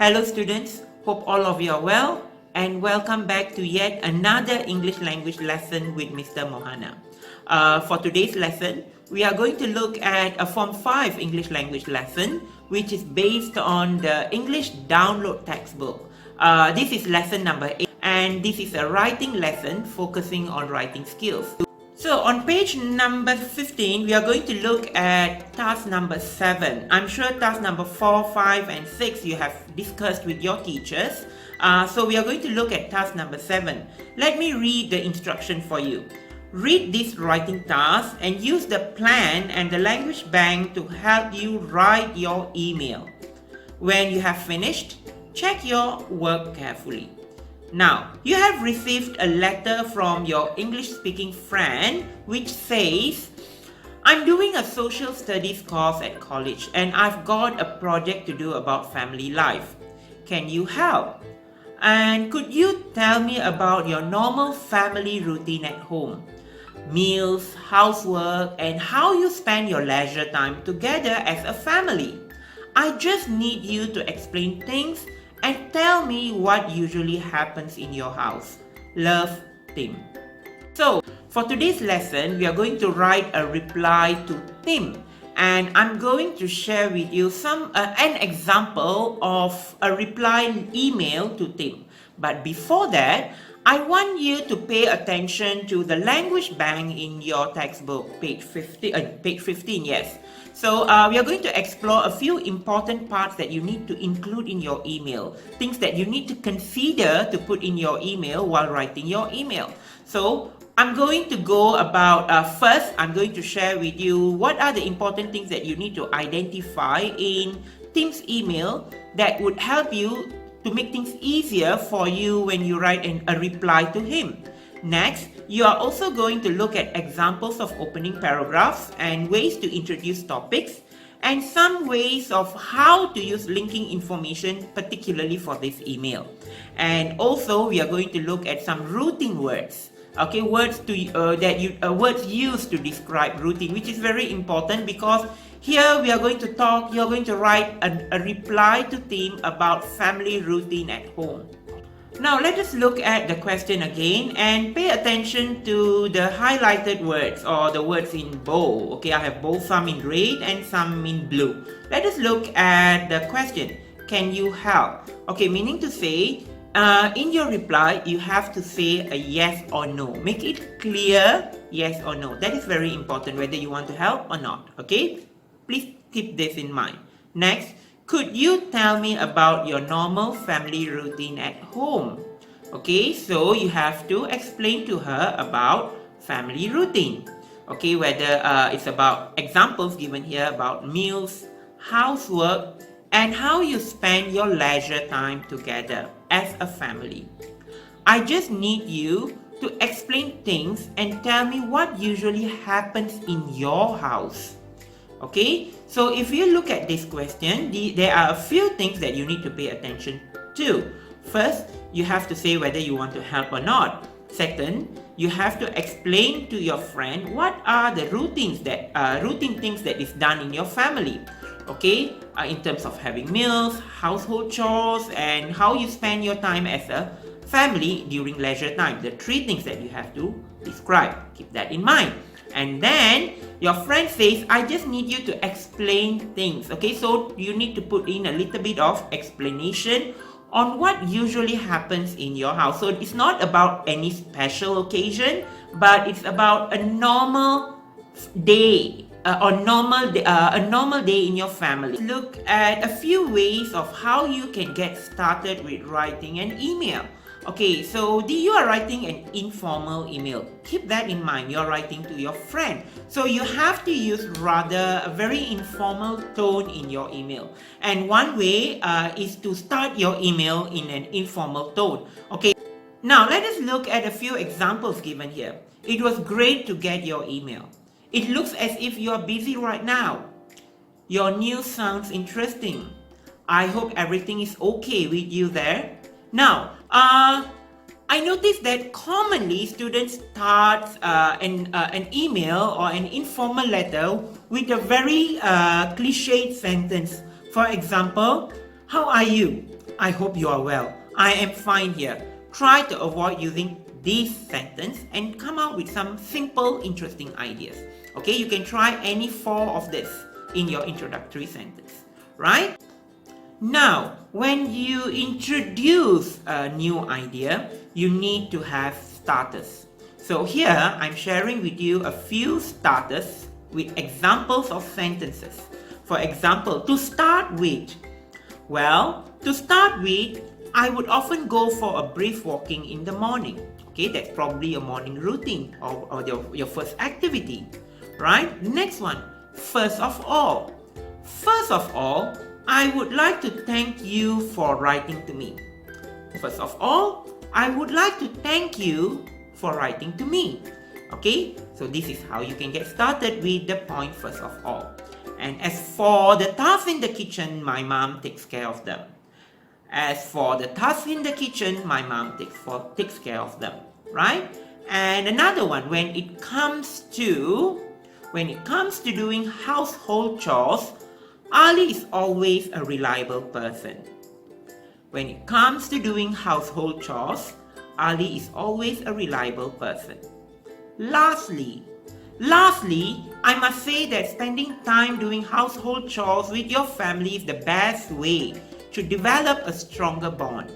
Hello students, hope all of you are well and welcome back to yet another English language lesson with Mr. Mohana. For today's lesson, we are going to look at a Form 5 English language lesson which is based on the English download textbook. This is lesson number 8 and this is a writing lesson focusing on writing skills. So on page number 15, we are going to look at task number 7. I'm sure task number 4, 5 and 6 you have discussed with your teachers. So we are going to look at task number 7. Let me read the instruction for you. Read this writing task and use the plan and the language bank to help you write your email. When you have finished, check your work carefully. Now, you have received a letter from your English-speaking friend which says, I'm doing a social studies course at college and I've got a project to do about family life. Can you help? And could you tell me about your normal family routine at home? Meals, housework, and how you spend your leisure time together as a family. I just need you to explain things and tell me what usually happens in your house. Love, Tim. So, for today's lesson, we are going to write a reply to Tim. And I'm going to share with you an example of a reply email to Tim. But before that, I want you to pay attention to the language bank in your textbook, page 15, yes. So we are going to explore a few important parts that you need to include in your email, things that you need to consider to put in your email while writing your email. So I'm going to go about, first I'm going to share with you what are the important things that you need to identify in Tim's email that would help you to make things easier for you when you write a reply to him. Next, you are also going to look at examples of opening paragraphs and ways to introduce topics and some ways of how to use linking information, particularly for this email. And also, we are going to look at some routing words. Okay, words used to describe routine, which is very important because here we are going to talk, you're going to write a reply to Tim about family routine at home. Now let us look at the question again and pay attention to the highlighted words or the words in bold. Okay, I have both, some in red and some in blue. Let us look at the question. Can you help? Okay, meaning to say, in your reply, you have to say a yes or no. Make it clear, yes or no. That is very important, whether you want to help or not. Okay, please keep this in mind. Next, could you tell me about your normal family routine at home? Okay, so you have to explain to her about family routine. Okay, whether it's about examples given here about meals, housework, and how you spend your leisure time together as a family. I just need you to explain things and tell me what usually happens in your house. Okay, so if you look at this question, there are a few things that you need to pay attention to. First, you have to say whether you want to help or not. Second, you have to explain to your friend what are the routine things that is done in your family. Okay, in terms of having meals, household chores, and how you spend your time as a family during leisure time. The 3 things that you have to describe. Keep that in mind. And then your friend says, I just need you to explain things. Okay, so you need to put in a little bit of explanation on what usually happens in your house. So it's not about any special occasion, but it's about a normal day. A normal day in your family. Look at a few ways of how you can get started with writing an email. Okay, so you are writing an informal email. Keep that in mind. You're writing to your friend. So you have to use rather a very informal tone in your email. And one way is to start your email in an informal tone. Okay, now let us look at a few examples given here. It was great to get your email. It looks as if you are busy right now. Your news sounds interesting. I hope everything is okay with you there. Now, I noticed that commonly students start an email or an informal letter with a very cliched sentence. For example, how are you? I hope you are well. I am fine here. Try to avoid using this sentence and come out with some simple, interesting ideas. Okay, you can try any 4 of this in your introductory sentence, right? Now, when you introduce a new idea, you need to have starters. So here, I'm sharing with you a few starters with examples of sentences. For example, to start with, I would often go for a brief walking in the morning. Okay, that's probably your morning routine or your first activity, right? Next one, first of all. First of all, I would like to thank you for writing to me. First of all, I would like to thank you for writing to me. Okay, so this is how you can get started with the point first of all. And as for the tasks in the kitchen, my mom takes care of them. As for the tasks in the kitchen, my mom takes care of them, right? And another one, when it comes to doing household chores, Ali is always a reliable person. When it comes to doing household chores, Ali is always a reliable person. Lastly, I must say that spending time doing household chores with your family is the best way to develop a stronger bond.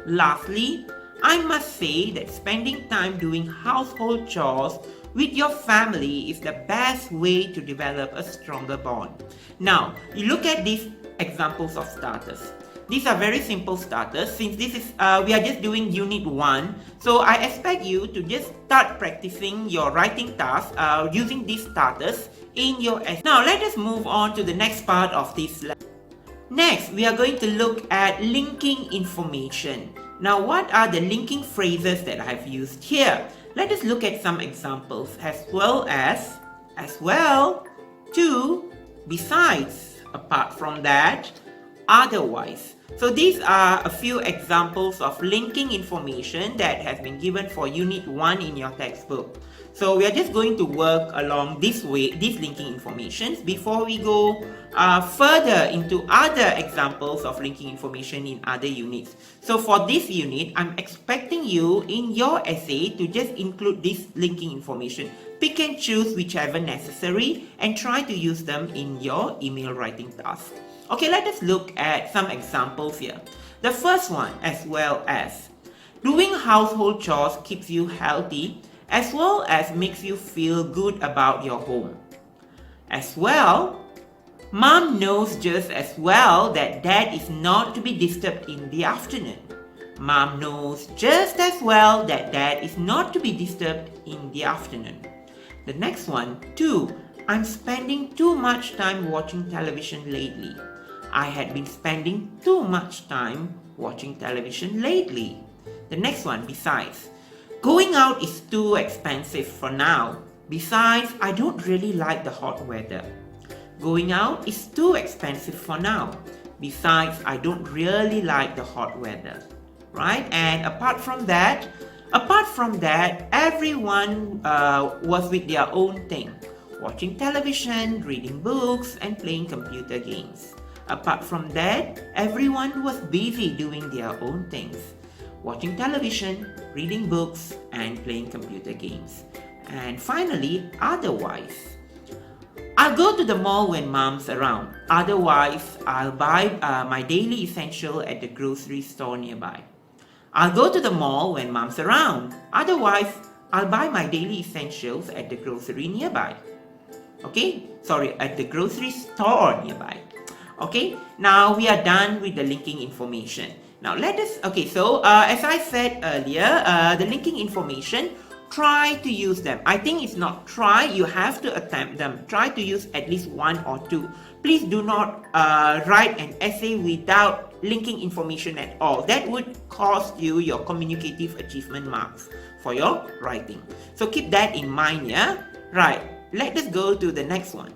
Lastly, I must say that spending time doing household chores with your family is the best way to develop a stronger bond. Now, you look at these examples of starters. These are very simple starters since this is we are just doing unit 1. So I expect you to just start practicing your writing task using these starters in your essay. Now let us move on to the next part of this lesson. Next, we are going to look at linking information. Now, what are the linking phrases that I have used here? Let us look at some examples as well, to, besides, apart from that, otherwise. So these are a few examples of linking information that has been given for Unit 1 in your textbook. So we are just going to work along this way, these linking informations before we go further into other examples of linking information in other units. So for this unit, I'm expecting you in your essay to just include this linking information. Pick and choose whichever necessary and try to use them in your email writing task. Okay, let us look at some examples here. The first one, as well as. Doing household chores keeps you healthy as well as makes you feel good about your home. As well, Mom knows just as well that Dad is not to be disturbed in the afternoon. Mom knows just as well that Dad is not to be disturbed in the afternoon. The next one, 2. I'm spending too much time watching television lately. I had been spending too much time watching television lately. The next one, besides. Going out is too expensive for now. Besides, I don't really like the hot weather. Going out is too expensive for now. Besides, I don't really like the hot weather. Right? And apart from that, everyone was with their own thing. Watching television, reading books, and playing computer games. Apart from that, everyone was busy doing their own things. Watching television, reading books, and playing computer games. And finally, otherwise. I'll go to the mall when Mom's around. Otherwise, I'll buy my daily essential at the grocery store nearby. I'll go to the mall when Mom's around. Otherwise, I'll buy my daily essentials at the grocery nearby. At the grocery store nearby. Okay, now we are done with the linking information. Now as I said earlier, the linking information, try to use them. I think it's not try, you have to attempt them. Try to use at least 1 or 2. Please do not write an essay without linking information at all. That would cost you your communicative achievement marks for your writing. So keep that in mind, yeah? Right, let us go to the next one.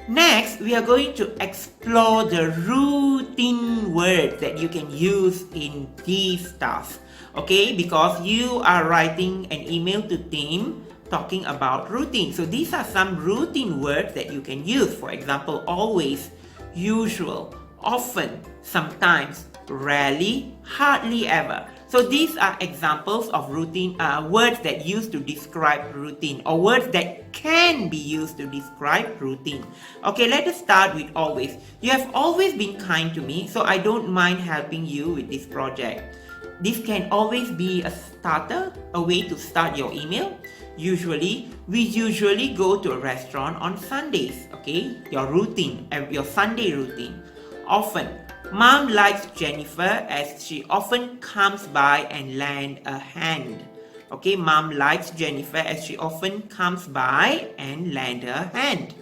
Next, we are going to explore the routine words that you can use in these tasks. Okay, because you are writing an email to team talking about routine. So these are some routine words that you can use. For example, always, usual, often, sometimes, rarely, hardly ever. So these are examples of routine words that used to describe routine, or words that can be used to describe routine. Okay, let us start with always. You have always been kind to me, so I don't mind helping you with this project. This can always be a starter, a way to start your email. We usually go to a restaurant on Sundays, okay? Your routine, your Sunday routine. Often, Mom likes Jennifer as she often comes by and lend a hand. Okay, Mom likes Jennifer as she often comes by and lend a hand.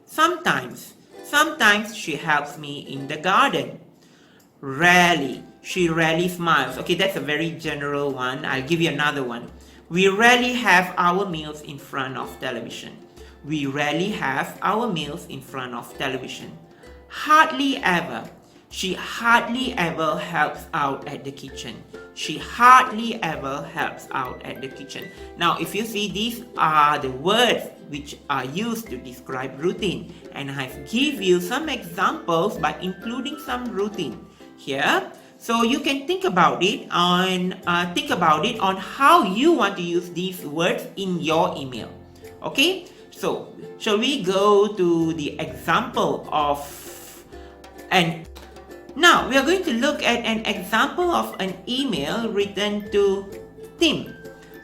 Sometimes she helps me in the garden. Rarely, she rarely smiles. Okay, that's a very general one. I'll give you another one. We rarely have our meals in front of television. We rarely have our meals in front of television. Hardly ever. She hardly ever helps out at the kitchen. She hardly ever helps out at the kitchen. Now, if you see, these are the words which are used to describe routine. And I've give you some examples by including some routine here. So you can think about it on how you want to use these words in your email. Okay? So, shall we go to the example of Now, we are going to look at an example of an email written to Tim.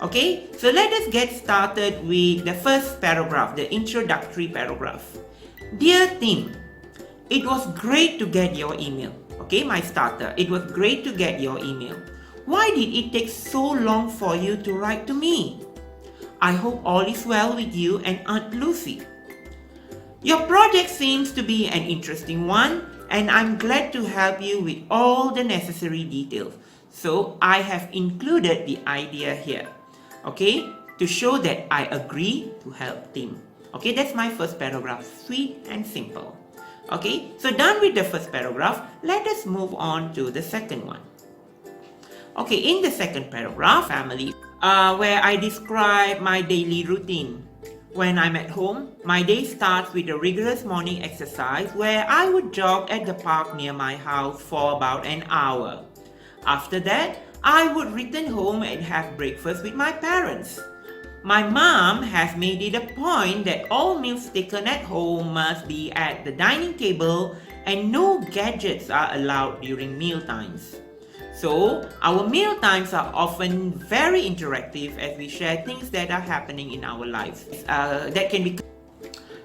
Okay, so let us get started with the first paragraph, the introductory paragraph. Dear Tim, it was great to get your email. Okay, my starter. It was great to get your email. Why did it take so long for you to write to me? I hope all is well with you and Aunt Lucy. Your project seems to be an interesting one, and I'm glad to help you with all the necessary details. So I have included the idea here, okay, to show that I agree to help Tim. Okay, that's my first paragraph, sweet and simple. Okay, so done with the first paragraph, let us move on to the second one. Okay, in the second paragraph, family, where I describe my daily routine. When I'm at home, my day starts with a rigorous morning exercise where I would jog at the park near my house for about an hour. After that, I would return home and have breakfast with my parents. My mom has made it a point that all meals taken at home must be at the dining table and no gadgets are allowed during meal times. So, our meal times are often very interactive as we share things that are happening in our lives.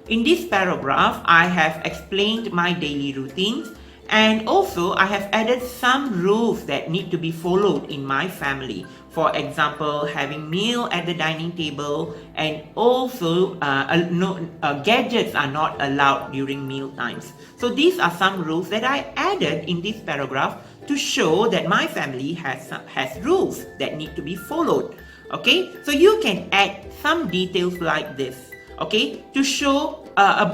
In this paragraph, I have explained my daily routines, and also I have added some rules that need to be followed in my family. For example, having meal at the dining table, and also gadgets are not allowed during meal times. So these are some rules that I added in this paragraph to show that my family has rules that need to be followed. Okay, so you can add some details like this, okay, to show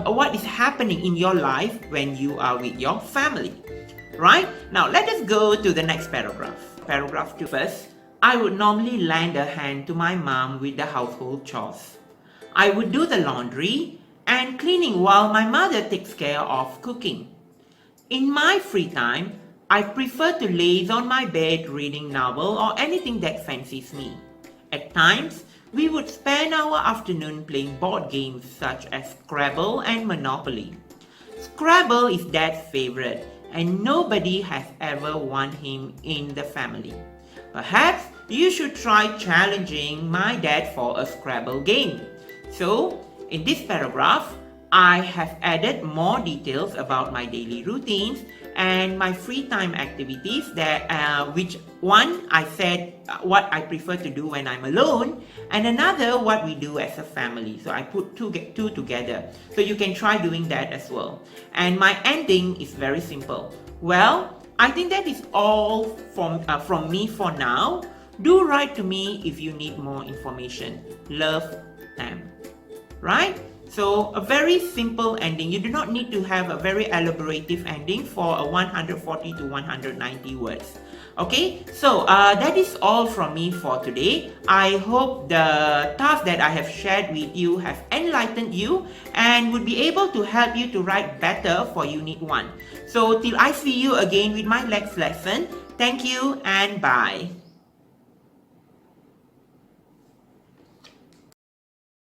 what is happening in your life when you are with your family. Right? Now let us go to the next paragraph. Paragraph 2 first. I would normally lend a hand to my mom with the household chores. I would do the laundry and cleaning while my mother takes care of cooking. In my free time, I prefer to laze on my bed reading novel or anything that fancies me. At times, we would spend our afternoon playing board games such as Scrabble and Monopoly. Scrabble is Dad's favorite, and nobody has ever won him in the family. Perhaps you should try challenging my dad for a Scrabble game. So, in this paragraph, I have added more details about my daily routines and my free time activities which one I said what I prefer to do when I'm alone, and another what we do as a family. So I put two together. So you can try doing that as well. And my ending is very simple. Well, I think that is all from me for now. Do write to me if you need more information. Love, Tam. Right? So a very simple ending. You do not need to have a very elaborative ending for a 140 to 190 words. Okay, so that is all from me for today. I hope the task that I have shared with you have enlightened you and would be able to help you to write better for Unit 1. So till I see you again with my next lesson, thank you and bye.